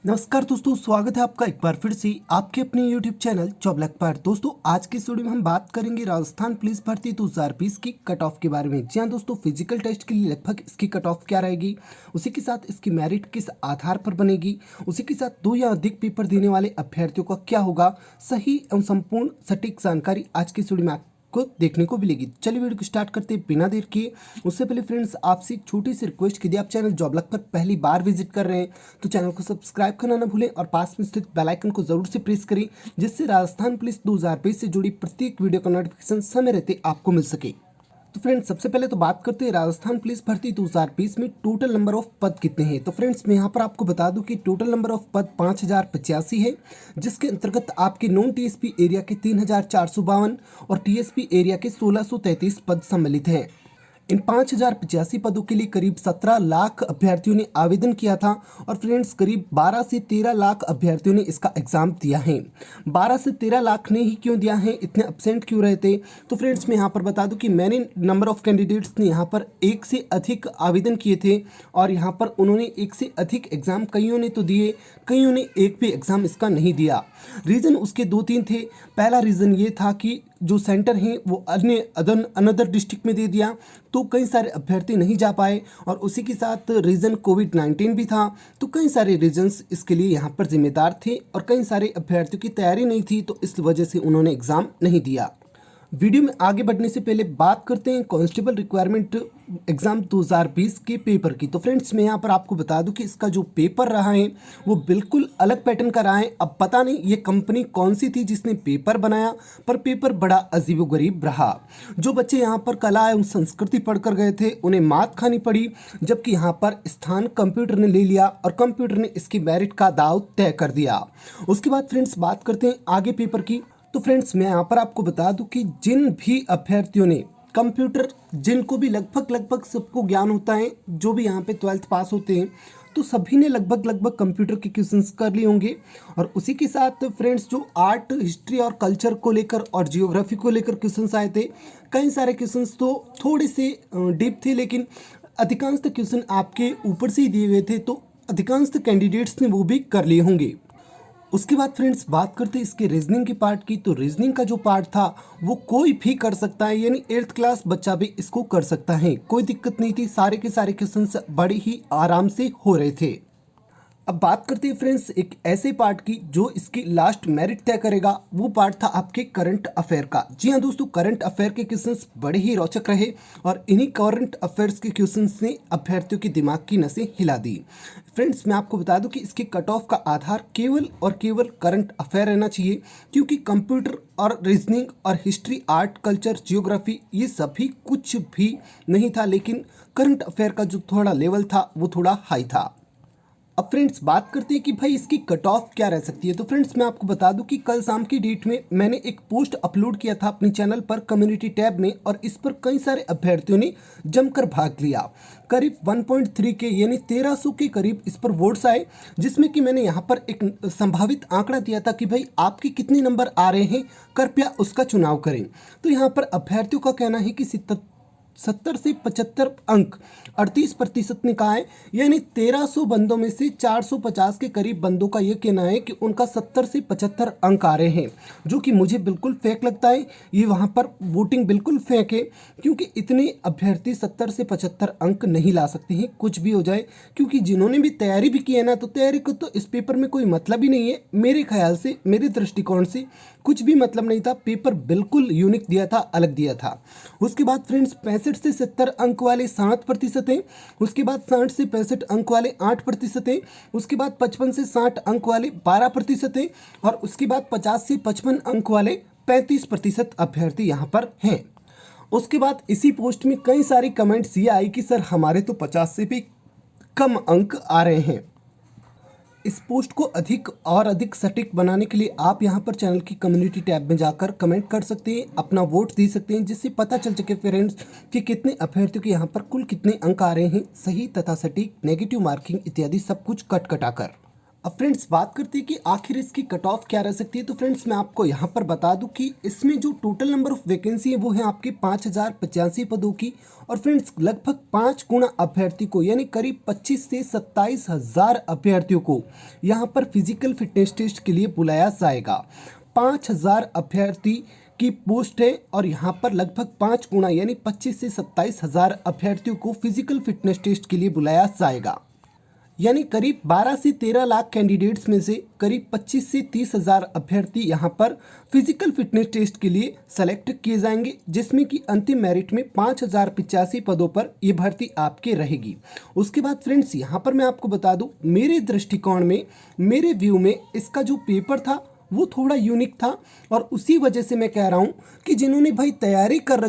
नमस्कार दोस्तों, स्वागत है आपका एक बार फिर से आपके अपने YouTube चैनल जॉब लक पर। दोस्तों, आज की इस वीडियो में हम बात करेंगे राजस्थान पुलिस भर्ती 2020 की कट ऑफ के बारे में। जी हाँ दोस्तों, फिजिकल टेस्ट के लिए लगभग इसकी कट ऑफ क्या रहेगी, उसी के साथ इसकी मेरिट किस आधार पर बनेगी, उसी के साथ 2 या अधिक पेपर देने वाले अभ्यर्थियों का क्या होगा, सही एवं संपूर्ण सटीक जानकारी आज की इस वीडियो में को देखने को मिलेगी। चलिए वीडियो को स्टार्ट करते हैं बिना देर किए। उससे पहले फ्रेंड्स, आपसे एक छोटी सी रिक्वेस्ट की, यदि आप चैनल जॉब लक पर पहली बार विजिट कर रहे हैं तो चैनल को सब्सक्राइब करना ना भूलें और पास में स्थित बेल आइकन को जरूर से प्रेस करें, जिससे राजस्थान पुलिस 2020 से जुड़ी प्रत्येक वीडियो का नोटिफिकेशन समय रहते आपको मिल सके। तो फ्रेंड्स, सबसे पहले तो बात करते हैं राजस्थान पुलिस भर्ती 2020 में टोटल नंबर ऑफ पद कितने हैं। तो फ्रेंड्स, मैं यहाँ पर आपको बता दूं कि टोटल नंबर ऑफ पद 5085 है, जिसके अंतर्गत आपके नॉन टीएसपी एरिया के 3452 और टीएसपी एरिया के 1633 पद सम्मिलित हैं। इन 5085 पदों के लिए करीब 17 लाख अभ्यर्थियों ने आवेदन किया था और फ्रेंड्स, करीब 12 से 13 लाख अभ्यर्थियों ने इसका एग्जाम दिया है। 12 से 13 लाख ने ही क्यों दिया है, इतने एब्सेंट क्यों रहे थे? तो फ्रेंड्स, मैं यहाँ पर बता दूं कि मैंने नंबर ऑफ कैंडिडेट्स ने यहाँ पर एक से अधिक आवेदन किए थे और यहाँ पर उन्होंने एक से अधिक एग्जाम, कईयों ने तो दिए, कईयों ने एक भी एग्जाम इसका नहीं दिया। रीज़न उसके 2-3 थे। पहला रीज़न ये था कि जो सेंटर हैं वो अनदर डिस्ट्रिक्ट में दे दिया, तो कई सारे अभ्यर्थी नहीं जा पाए और उसी के साथ रीज़न कोविड-19 भी था। तो कई सारे रीजंस इसके लिए यहाँ पर जिम्मेदार थे और कई सारे अभ्यर्थियों की तैयारी नहीं थी, तो इस वजह से उन्होंने एग्ज़ाम नहीं दिया। वीडियो में आगे बढ़ने से पहले बात करते हैं कांस्टेबल रिक्वायरमेंट एग्ज़ाम 2020 के पेपर की। तो फ्रेंड्स, मैं यहाँ पर आपको बता दूं कि इसका जो पेपर रहा है वो बिल्कुल अलग पैटर्न का रहा है। अब पता नहीं ये कंपनी कौन सी थी जिसने पेपर बनाया, पर पेपर बड़ा अजीबोगरीब रहा। जो बच्चे यहाँ पर कला एवं संस्कृति पढ़कर गए थे उन्हें मात खानी पड़ी, जबकि यहाँ पर स्थान कंप्यूटर ने ले लिया और कंप्यूटर ने इसकी मेरिट का दाव तय कर दिया। उसके बाद फ्रेंड्स, बात करते हैं आगे पेपर की। तो फ्रेंड्स, मैं यहाँ पर आपको बता दूं कि जिन भी अभ्यर्थियों ने कंप्यूटर, जिनको भी लगभग सबको ज्ञान होता है, जो भी यहाँ पे 12th पास होते हैं, तो सभी ने लगभग कंप्यूटर के क्वेश्चंस कर लिए होंगे। और उसी के साथ फ्रेंड्स, जो आर्ट, हिस्ट्री और कल्चर को लेकर और जियोग्राफी को लेकर क्वेश्चंस आए थे, कई सारे क्वेश्चंस तो थोड़े से डीप थे, लेकिन अधिकांश क्वेश्चन आपके ऊपर से ही दिए हुए थे, तो अधिकांश कैंडिडेट्स ने वो भी कर लिए होंगे। उसके बाद फ्रेंड्स, बात करते हैं इसके रीजनिंग के पार्ट की। तो रीजनिंग का जो पार्ट था वो कोई भी कर सकता है, यानी 8th क्लास बच्चा भी इसको कर सकता है, कोई दिक्कत नहीं थी। सारे के सारे क्वेश्चंस बड़े ही आराम से हो रहे थे। अब बात करते हैं फ्रेंड्स एक ऐसे पार्ट की जो इसकी लास्ट मेरिट तय करेगा। वो पार्ट था आपके करंट अफेयर का। जी हाँ दोस्तों, करंट अफेयर के क्वेश्चंस बड़े ही रोचक रहे और इन्हीं करंट अफेयर्स के क्वेश्चंस ने अभ्यर्थियों के दिमाग की नसें हिला दी। फ्रेंड्स, मैं आपको बता दूं कि इसके कट ऑफ का आधार केवल और केवल करंट अफेयर रहना चाहिए, क्योंकि कंप्यूटर और रीजनिंग और हिस्ट्री, आर्ट, कल्चर, जियोग्राफी ये सभी कुछ भी नहीं था, लेकिन करंट अफेयर का जो थोड़ा लेवल था वो थोड़ा हाई था। अब फ्रेंड्स, बात करते हैं कि भाई इसकी कट ऑफ क्या रह सकती है। तो फ्रेंड्स, मैं आपको बता दूं कि कल शाम की डेट में मैंने एक पोस्ट अपलोड किया था अपने चैनल पर कम्युनिटी टैब में, और इस पर कई सारे अभ्यर्थियों ने जमकर भाग लिया। करीब 1.3 के यानी 1300 के करीब इस पर वोट्स आए, जिसमें कि मैंने यहाँ पर एक संभावित आंकड़ा दिया था कि भाई आपके कितने नंबर आ रहे हैं, कृपया उसका चुनाव करें। तो यहाँ पर अभ्यर्थियों का कहना है कि 70 से 75 अंक 38% ने कहा है, यानी 1300 बंदों में से 450 के करीब बंदों का यह कहना है कि उनका 70 से 75 अंक आ रहे हैं, जो कि मुझे बिल्कुल फेक लगता है। ये वहाँ पर वोटिंग बिल्कुल फेक है, क्योंकि इतने अभ्यर्थी 70 से 75 अंक नहीं ला सकते हैं, कुछ भी हो जाए। क्योंकि जिन्होंने भी तैयारी भी की है ना, तो तैयारी को तो इस पेपर में कोई मतलब ही नहीं है। मेरे ख्याल से, मेरे दृष्टिकोण से कुछ भी मतलब नहीं था। पेपर बिल्कुल यूनिक दिया था, अलग दिया था। उसके बाद फ्रेंड्स, 65 से 70 अंक वाले 7% हैं। उसके बाद 60 से 65 अंक वाले 8% हैं। उसके बाद 55 से 60 अंक वाले 12% हैं। और उसके बाद 50 से 55 अंक वाले 35% अभ्यर्थी यहाँ पर हैं। उसके बाद इसी पोस्ट में कई सारी कमेंट्स ये आई कि सर हमारे तो 50 से भी कम अंक आ रहे हैं। इस पोस्ट को अधिक और अधिक सटीक बनाने के लिए आप यहाँ पर चैनल की कम्युनिटी टैब में जाकर कमेंट कर सकते हैं, अपना वोट दे सकते हैं, जिससे पता चल सके फ्रेंड्स कि कितने अभ्यर्थियों के यहाँ पर कुल कितने अंक आ रहे हैं, सही तथा सटीक, नेगेटिव मार्किंग इत्यादि सब कुछ कट कटाकर। अब फ्रेंड्स बात करते हैं कि आखिर इसकी कट ऑफ क्या रह सकती है। तो फ्रेंड्स मैं आपको यहाँ पर बता दूं कि इसमें जो टोटल नंबर ऑफ वैकेंसी है वो है आपके 5085 पदों की। और फ्रेंड्स लगभग 5 गुना अभ्यर्थी को यानी करीब 25 से 27 हज़ार अभ्यर्थियों को यहाँ पर फिजिकल फिटनेस टेस्ट के लिए बुलाया जाएगा। 5000 अभ्यर्थी की पोस्ट है और यहाँ पर लगभग 5 गुना यानी 25 से 27 हज़ार अभ्यर्थियों को फिजिकल फिटनेस टेस्ट के लिए बुलाया जाएगा। यानी करीब 12 से 13 लाख कैंडिडेट्स में से करीब 25 से 30 हज़ार अभ्यर्थी यहाँ पर फिजिकल फिटनेस टेस्ट के लिए सेलेक्ट किए जाएंगे, जिसमें कि अंतिम मेरिट में 5085 पदों पर ये भर्ती आपके रहेगी। उसके बाद फ्रेंड्स यहाँ पर मैं आपको बता दूँ, मेरे दृष्टिकोण में, मेरे व्यू में इसका जो पेपर था वो थोड़ा यूनिक था। और उसी वजह से मैं कह रहा हूँ कि जिन्होंने भाई तैयारी कर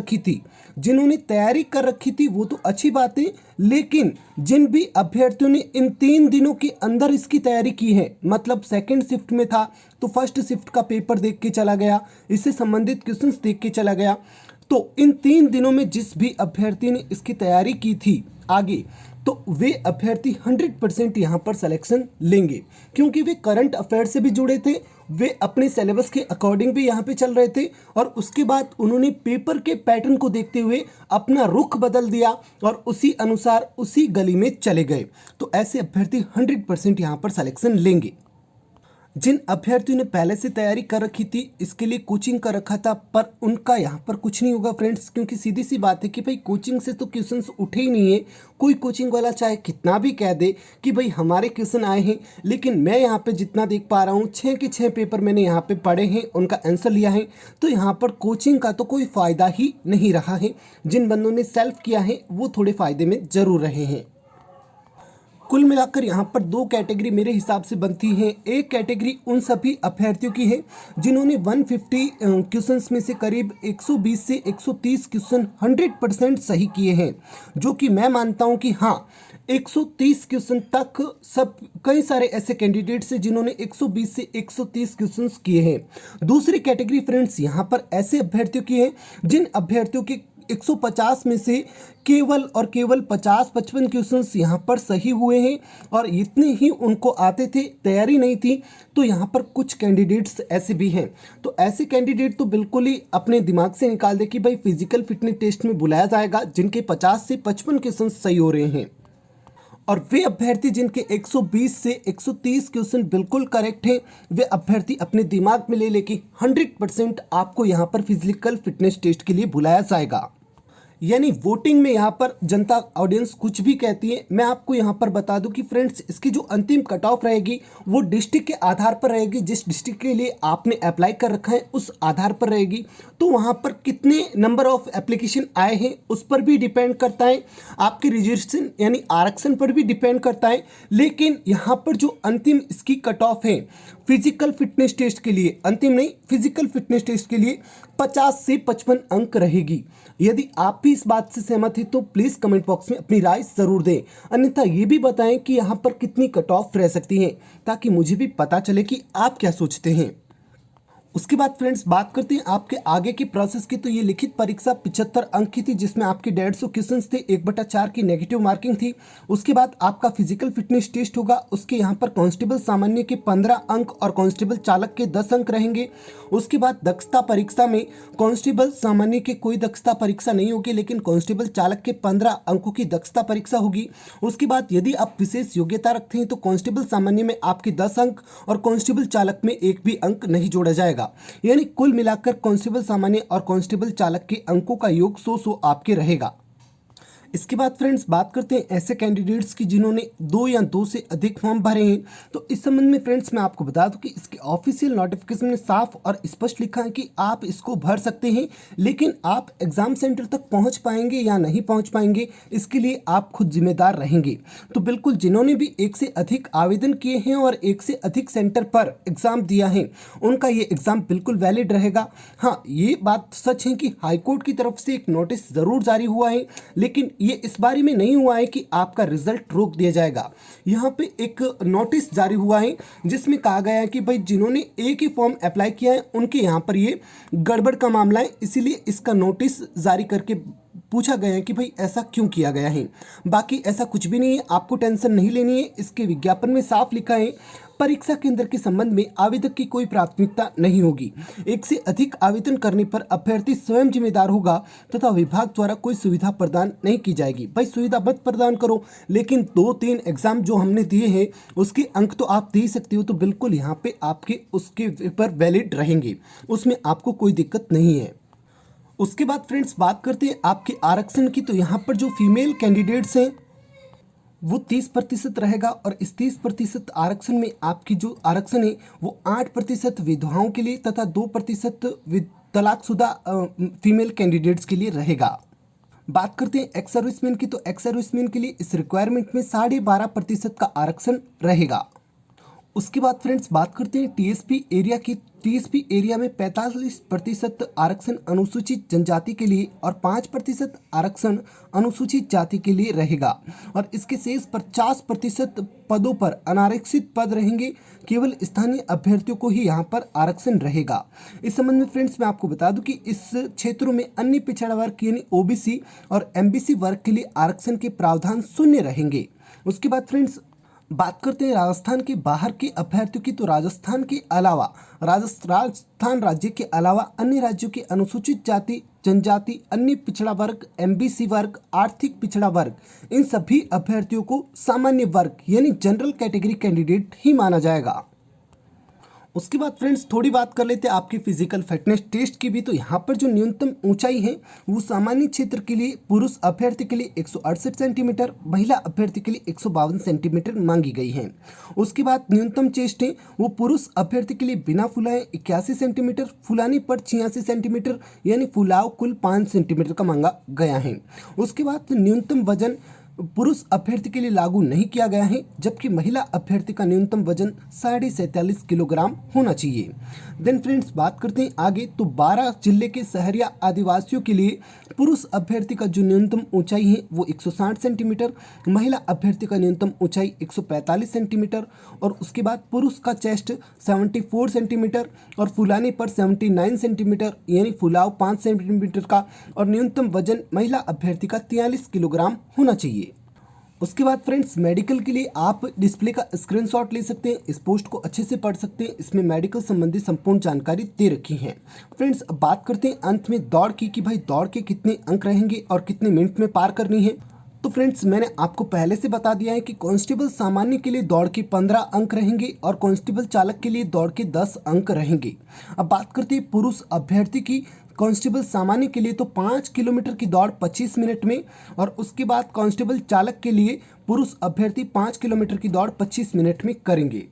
रखी थी वो तो अच्छी बात है, लेकिन जिन भी अभ्यर्थियों ने इन 3 दिनों के अंदर इसकी तैयारी की है, मतलब सेकंड शिफ्ट में था तो फर्स्ट शिफ्ट का पेपर देख के चला गया, इससे संबंधित क्वेश्चंस देख के चला गया, तो इन 3 दिनों में जिस भी अभ्यर्थी ने इसकी तैयारी की थी आगे, तो वे अभ्यर्थी 100% यहाँ पर सिलेक्शन लेंगे, क्योंकि वे करंट अफेयर से भी जुड़े थे, वे अपने सिलेबस के अकॉर्डिंग भी यहाँ पे चल रहे थे, और उसके बाद उन्होंने पेपर के पैटर्न को देखते हुए अपना रुख बदल दिया और उसी अनुसार उसी गली में चले गए। तो ऐसे अभ्यर्थी 100% यहाँ पर सिलेक्शन लेंगे। जिन अभ्यर्थियों ने पहले से तैयारी कर रखी थी, इसके लिए कोचिंग कर रखा था, पर उनका यहाँ पर कुछ नहीं होगा फ्रेंड्स, क्योंकि सीधी सी बात है कि भाई कोचिंग से तो क्वेश्चंस उठे ही नहीं है। कोई कोचिंग वाला चाहे कितना भी कह दे कि भाई हमारे क्वेश्चन आए हैं, लेकिन मैं यहाँ पे जितना देख पा रहा हूँ 6 के 6 पेपर मैंने यहाँ पे पढ़े हैं, उनका आंसर लिया है, तो यहाँ पर कोचिंग का तो कोई फ़ायदा ही नहीं रहा है। जिन बंदों ने सेल्फ किया है वो थोड़े फ़ायदे में ज़रूर रहे हैं। कुल मिलाकर यहाँ पर 2 कैटेगरी मेरे हिसाब से बनती हैं। एक कैटेगरी उन सभी अभ्यर्थियों की है जिन्होंने 150 क्वेश्चंस में से करीब 120 से 130 क्वेश्चन 100% सही किए हैं, जो कि मैं मानता हूँ कि हाँ 130 क्वेश्चन तक सब कई सारे ऐसे कैंडिडेट्स हैं जिन्होंने 120 से 130 क्वेश्चंस किए हैं। दूसरी कैटेगरी फ्रेंड्स यहाँ पर ऐसे अभ्यर्थियों की है जिन अभ्यर्थियों के 150 में से केवल और केवल 50-55 क्वेश्चंस यहाँ पर सही हुए हैं, और इतने ही उनको आते थे, तैयारी नहीं थी। तो यहाँ पर कुछ कैंडिडेट्स ऐसे भी हैं। तो ऐसे कैंडिडेट तो बिल्कुल ही अपने दिमाग से निकाल दे कि भाई फिजिकल फिटनेस टेस्ट में बुलाया जाएगा जिनके 50 से 55 क्वेश्चन सही हो रहे हैं, और वे अभ्यर्थी जिनके 120 से 130 क्वेश्चन बिल्कुल करेक्ट हैं, वे अभ्यर्थी अपने दिमाग में ले लेके 100% आपको यहाँ पर फिजिकल फिटनेस टेस्ट के लिए बुलाया जाएगा। यानी वोटिंग में यहाँ पर जनता ऑडियंस कुछ भी कहती है, मैं आपको यहाँ पर बता दूं कि फ्रेंड्स इसकी जो अंतिम कट ऑफ रहेगी वो डिस्ट्रिक्ट के आधार पर रहेगी। जिस डिस्ट्रिक्ट के लिए आपने अप्लाई कर रखा है उस आधार पर रहेगी। तो वहाँ पर कितने नंबर ऑफ एप्लीकेशन आए हैं उस पर भी डिपेंड करता है, आपके रिजर्वेशन यानी आरक्षण पर भी डिपेंड करता है। लेकिन यहाँ पर जो अंतिम इसकी कट ऑफ है फिजिकल फिटनेस टेस्ट के लिए, अंतिम नहीं फिजिकल फिटनेस टेस्ट के लिए 50 से 55 अंक रहेगी। यदि आप भी इस बात से सहमत हैं तो प्लीज़ कमेंट बॉक्स में अपनी राय ज़रूर दें। अन्यथा ये भी बताएं कि यहाँ पर कितनी कट ऑफ रह सकती हैं, ताकि मुझे भी पता चले कि आप क्या सोचते हैं। उसके बाद फ्रेंड्स बात करते हैं आपके आगे की प्रोसेस की। तो ये लिखित परीक्षा 75 अंक की थी, जिसमें आपके 150 क्वेश्चन थे, 1/4 की नेगेटिव मार्किंग थी। उसके बाद आपका फिजिकल फिटनेस टेस्ट होगा, उसके यहाँ पर कांस्टेबल सामान्य के 15 अंक और कांस्टेबल चालक के 10 अंक रहेंगे। उसके बाद दक्षता परीक्षा में कांस्टेबल सामान्य के कोई दक्षता परीक्षा नहीं होगी, लेकिन कांस्टेबल चालक के 15 अंकों की दक्षता परीक्षा होगी। उसके बाद यदि आप विशेष योग्यता रखते हैं तो कांस्टेबल सामान्य में आपके 10 अंक और कांस्टेबल चालक में 1 भी अंक नहीं जोड़ा जाएगा। यानी कुल मिलाकर कांस्टेबल सामान्य और कांस्टेबल चालक के अंकों का योग 100 आपके रहेगा। इसके बाद फ्रेंड्स बात करते हैं ऐसे कैंडिडेट्स की जिन्होंने 2 या 2 से अधिक फॉर्म भरे हैं। तो इस संबंध में फ्रेंड्स मैं आपको बता दूं कि इसके ऑफिशियल नोटिफिकेशन में साफ और स्पष्ट लिखा है कि आप इसको भर सकते हैं, लेकिन आप एग्जाम सेंटर तक पहुंच पाएंगे या नहीं पहुंच पाएंगे इसके लिए आप खुद जिम्मेदार रहेंगे। तो बिल्कुल जिन्होंने भी 1 से अधिक आवेदन किए हैं और 1 से अधिक सेंटर पर एग्जाम दिया है उनका ये एग्जाम बिल्कुल वैलिड रहेगा। हाँ, ये बात सच है कि हाईकोर्ट की तरफ से एक नोटिस ज़रूर जारी हुआ है, लेकिन ये इस बारे में नहीं हुआ है कि आपका रिजल्ट रोक दिया जाएगा। यहाँ पे एक नोटिस जारी हुआ है जिसमें कहा गया है कि भाई जिन्होंने एक ही फॉर्म अप्लाई किया है उनके यहाँ पर ये गड़बड़ का मामला है, इसीलिए इसका नोटिस जारी करके पूछा गया है कि भाई ऐसा क्यों किया गया है। बाकी ऐसा कुछ भी नहीं है, आपको टेंशन नहीं लेनी है। इसके विज्ञापन में साफ लिखा है परीक्षा केंद्र के संबंध में आवेदक की कोई प्राथमिकता नहीं होगी। एक से अधिक आवेदन करने पर अभ्यर्थी स्वयं जिम्मेदार होगा तथा विभाग द्वारा कोई सुविधा प्रदान नहीं की जाएगी। भाई सुविधा मत प्रदान करो, लेकिन 2-3 एग्जाम जो हमने दिए हैं उसके अंक तो आप दे सकते हो, तो बिल्कुल यहाँ पे आपके उसके पेपर वैलिड रहेंगे, उसमें आपको कोई दिक्कत नहीं है। उसके बाद फ्रेंड्स बात करते हैं आपके आरक्षण की। तो यहाँ पर जो फीमेल कैंडिडेट्स हैं वो 30% रहेगा और इस 30% आरक्षण में आपकी जो आरक्षण है वो 8% विधवाओं के लिए तथा 2% तलाकशुदा फीमेल कैंडिडेट्स के लिए रहेगा। बात करते हैं एक्स सर्विसमैन की। तो एक्स सर्विसमैन के लिए इस रिक्वायरमेंट में 12.5% का आरक्षण रहेगा। उसके बाद फ्रेंड्स बात करते हैं टीएसपी एरिया की। टीएसपी एरिया में 45% आरक्षण अनुसूचित जनजाति के लिए और 5% आरक्षण अनुसूचित जाति के लिए रहेगा और इसके शेष 50% पदों पर अनारक्षित पद रहेंगे। केवल स्थानीय अभ्यर्थियों को ही यहाँ पर आरक्षण रहेगा। इस संबंध में फ्रेंड्स मैं आपको बता दूं कि इस क्षेत्रों में अन्य पिछड़ा वर्ग यानी ओबीसी और एमबीसी वर्ग के लिए आरक्षण के प्रावधान शून्य रहेंगे। उसके बाद फ्रेंड्स बात करते हैं राजस्थान के बाहर के अभ्यर्थियों की। तो राजस्थान के अलावा राजस्थान राज्य के अलावा अन्य राज्यों के अनुसूचित जाति जनजाति अन्य पिछड़ा वर्ग एमबीसी वर्ग आर्थिक पिछड़ा वर्ग इन सभी अभ्यर्थियों को सामान्य वर्ग यानी जनरल कैटेगरी कैंडिडेट ही माना जाएगा। उसके बाद फ्रेंड्स थोड़ी बात कर लेते हैं आपकी फिजिकल फिटनेस टेस्ट की भी। तो यहाँ पर जो न्यूनतम ऊंचाई है वो सामान्य क्षेत्र के लिए पुरुष अभ्यर्थी के लिए 168 सेंटीमीटर, महिला अभ्यर्थी के लिए 152 सेंटीमीटर मांगी गई है। उसके बाद न्यूनतम चेस्ट है वो पुरुष अभ्यर्थी के लिए बिना फुलाए 81 सेंटीमीटर, फुलाने पर 86 सेंटीमीटर यानी फुलाव कुल 5 सेंटीमीटर का मांगा गया है। उसके बाद न्यूनतम वजन पुरुष अभ्यर्थी के लिए लागू नहीं किया गया है, जबकि महिला अभ्यर्थी का न्यूनतम वजन 47.5 किलोग्राम होना चाहिए। देन फ्रेंड्स बात करते हैं आगे। तो 12 जिले के शहरिया आदिवासियों के लिए पुरुष अभ्यर्थी का जो न्यूनतम ऊंचाई है वो 160 सेंटीमीटर, महिला अभ्यर्थी का न्यूनतम ऊंचाई 145 सेंटीमीटर और उसके बाद पुरुष का चेस्ट 74 सेंटीमीटर और फुलाने पर 79 सेंटीमीटर यानी फुलाव 5 सेंटीमीटर का और न्यूनतम वजन महिला अभ्यर्थी का 43 किलोग्राम होना चाहिए। उसके बाद फ्रेंड्स मेडिकल के लिए आप डिस्प्ले का स्क्रीनशॉट ले सकते हैं, इस पोस्ट को अच्छे से पढ़ सकते हैं, इसमें मेडिकल संबंधी संपूर्ण जानकारी दे रखी है। फ्रेंड्स अब बात करते हैं अंत में दौड़ की कि भाई दौड़ के कितने अंक रहेंगे और कितने मिनट में पार करनी है। तो फ्रेंड्स मैंने आपको पहले से बता दिया है कि कांस्टेबल सामान्य के लिए दौड़ के 15 अंक रहेंगे और कांस्टेबल चालक के लिए दौड़ के 10 अंक रहेंगे। अब बात करते हैं पुरुष अभ्यर्थी की। कांस्टेबल सामान्य के लिए तो 5 किलोमीटर की दौड़ 25 मिनट में और उसके बाद कांस्टेबल चालक के लिए पुरुष अभ्यर्थी 5 किलोमीटर की दौड़ 25 मिनट में करेंगे।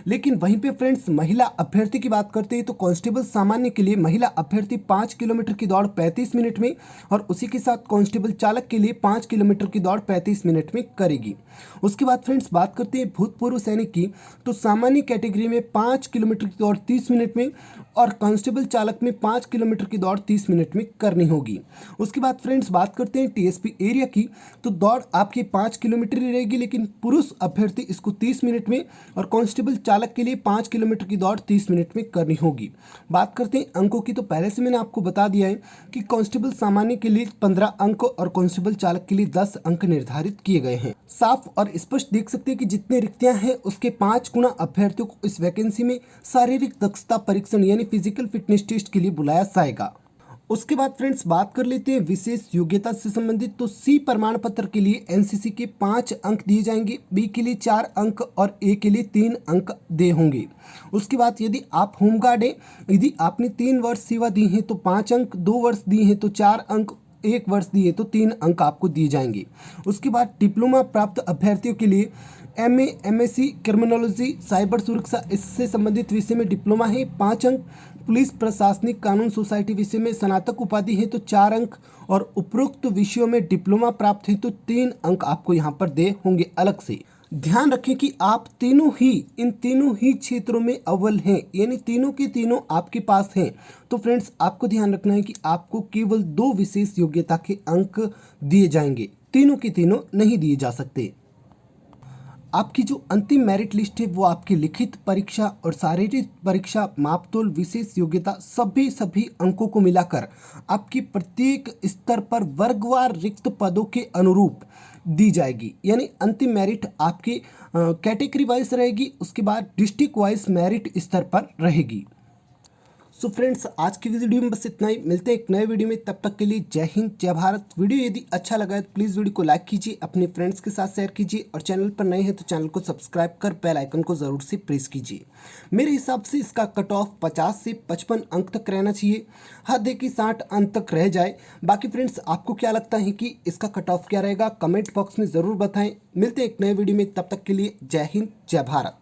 लेकिन वहीं पे फ्रेंड्स महिला अभ्यर्थी की बात करते हैं तो कांस्टेबल सामान्य के लिए महिला अभ्यर्थी 5 किलोमीटर की दौड़ 35 मिनट में और उसी के साथ कांस्टेबल चालक के लिए 5 किलोमीटर की दौड़ 35 मिनट में करेगी। उसके बाद फ्रेंड्स बात करते हैं भूतपूर्व सैनिक की। तो सामान्य कैटेगरी में 5 किलोमीटर की दौड़ 30 मिनट में और कांस्टेबल चालक में 5 किलोमीटर की दौड़ 30 मिनट में करनी होगी। उसके बाद फ्रेंड्स बात करते हैं टीएसपी एरिया की। तो दौड़ आपकी 5 किलोमीटर ही रहेगी, लेकिन पुरुष अभ्यर्थी इसको 30 मिनट में और कांस्टेबल चालक के लिए 5 किलोमीटर की दौड़ 30 मिनट में करनी होगी। बात करते हैं अंकों की। तो पहले से मैंने आपको बता दिया है कि कांस्टेबल सामान्य के लिए 15 अंक और कांस्टेबल चालक के लिए 10 अंक निर्धारित किए गए हैं। साफ और स्पष्ट देख सकते हैं कि जितने रिक्तियां हैं उसके 5 गुना अभ्यर्थियों को इस वैकेंसी में शारीरिक दक्षता परीक्षण यानी फिजिकल फिटनेस टेस्ट के लिए बुलाया जाएगा। उसके बाद फ्रेंड्स बात कर लेते हैं विशेष योग्यता से संबंधित। तो सी प्रमाण पत्र के लिए एनसीसी के 5 अंक दिए जाएंगे, बी के लिए 4 अंक और ए के लिए 3 अंक दे होंगे। उसके बाद यदि आप होमगार्ड हैं, यदि आपने 3 वर्ष सेवा दी है तो 5 अंक, 2 वर्ष दिए हैं तो 4 अंक, 1 वर्ष दिए तो 3 अंक आपको दिए जाएंगे। उसके बाद डिप्लोमा प्राप्त अभ्यर्थियों के लिए एमए, एमएससी क्रिमिनोलॉजी, साइबर सुरक्षा इससे संबंधित विषय में डिप्लोमा है 5 अंक, पुलिस प्रशासनिक कानून सोसाइटी विषय में स्नातक उपाधि है तो 4 अंक और उपरोक्त विषयों में डिप्लोमा प्राप्त है तो 3 अंक आपको यहाँ पर दे होंगे अलग से। ध्यान रखें कि आप इन तीनों ही क्षेत्रों में अव्वल हैं, यानी तीनों के तीनों आपके पास हैं। तो फ्रेंड्स आपको ध्यान रखना है कि आपको केवल 2 विशेष योग्यता के अंक दिए जाएंगे, तीनों के तीनों नहीं दिए जा सकते। आपकी जो अंतिम मेरिट लिस्ट है वो आपकी लिखित परीक्षा और शारीरिक परीक्षा, मापतोल, विशेष योग्यता सभी अंकों को मिलाकर आपकी प्रत्येक स्तर पर वर्गवार रिक्त पदों के अनुरूप दी जाएगी। यानी अंतिम मेरिट आपके कैटेगरी वाइज रहेगी, उसके बाद डिस्ट्रिक्ट वाइज मेरिट स्तर पर रहेगी। सो फ्रेंड्स, आज की वीडियो में बस इतना ही। मिलते हैं एक नए वीडियो में, तब तक के लिए जय हिंद जय भारत। वीडियो यदि अच्छा लगा है तो प्लीज़ वीडियो को लाइक कीजिए, अपने फ्रेंड्स के साथ शेयर कीजिए और चैनल पर नए हैं तो चैनल को सब्सक्राइब कर बेल आइकन को ज़रूर से प्रेस कीजिए। मेरे हिसाब से इसका कट ऑफ 50 से 55 अंक तक रहना चाहिए, हद है कि 60 अंक तक रह जाए। बाकी फ्रेंड्स, आपको क्या लगता है कि इसका कट ऑफ क्या रहेगा, कमेंट बॉक्स में ज़रूर बताएं। मिलते हैं एक नए वीडियो में, तब तक के लिए जय हिंद जय भारत।